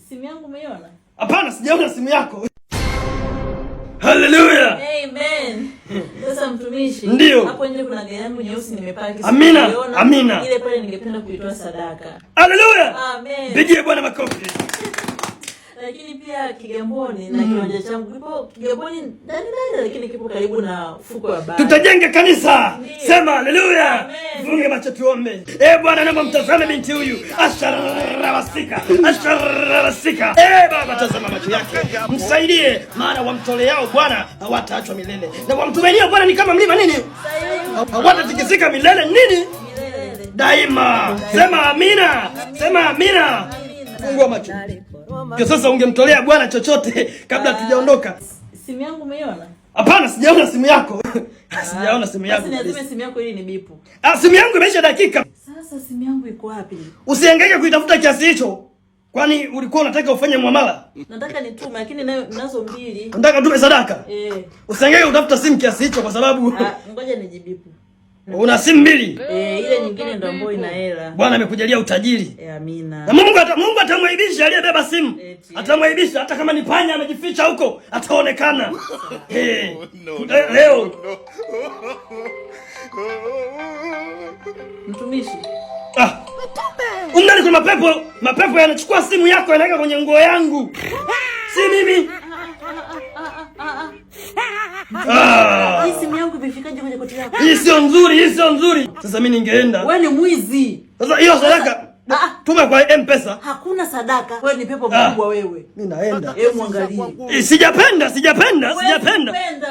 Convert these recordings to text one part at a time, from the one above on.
Simu yangu umeiona? Hapana, sijaona simu yako. Hallelujah. Amen. Sasa mtumishi, ndio. Hapo nje kuna gari yangu nyeusi nimepaki. Amina. Amina. Ile pale ningependa kuitoa sadaka. Hallelujah. Amen. Pigie Bwana makofi. Lakini pia Kigamboni na kiwanja changu kipo Kigamboni ndani, lakini kipo karibu na fuko wa bahari. Tutajenga kanisa. Sema haleluya. Funge macho tuombe. Bwana naomba mtazame binti huyu. Asharabasika. Baba tazama macho yake. Msaidie maana wamtoleao Bwana hawataachwa milele. Na wamtumainia Bwana ni kama mlima nini? Hawatatikisika milele nini? Daima. Sema amina. Sema amina. Fungua macho. Kwa sasa ungemtolea Bwana chochote kabla tujaondoka. Simu yangu umeiona? Hapana, sijaona simu yako. Sijaona simu yako. Basi niazime simu yako ili ni bipu. Simu yangu imeisha dakika. Sasa simu yangu iko wapi? Usihangaike kuitafuta kiasi hicho. Kwani ulikuwa unataka ufanye muamala? Nataka nitume lakini nazo mbili. Unataka tume sadaka? Usihangaike kutafuta simu kiasi hicho kwa sababu ngoja nijibipu. Una simu mbili? Ile nyingine ndio ambayo ina hela. Bwana amekujalia utajiri. Amina. Na Mungu atamwaibisha aliyebeba simu. Atamwaibisha hata kama ni panya amejificha huko, ataonekana. Leo. Mtumishi. Umnani kuna mapepo yanachukua simu yako yanaweka kwenye nguo yangu. Si mimi. Hii simu yangu imefikaje kwenye koti yako? Hii sio nzuri. Sasa mimi ningeenda. Wewe ni mwizi. Sasa hiyo sadaka tuma kwa M-Pesa. Hakuna sadaka. Wewe ni pepo mkubwa wewe. Mimi naenda. Muangalie. Sijapenda.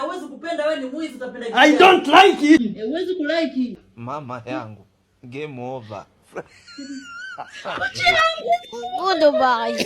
Huwezi kupenda wewe ni mwizi utapenda kitu. I don't like it. Huwezi kulike. Mama yangu. Game over. Goodbye.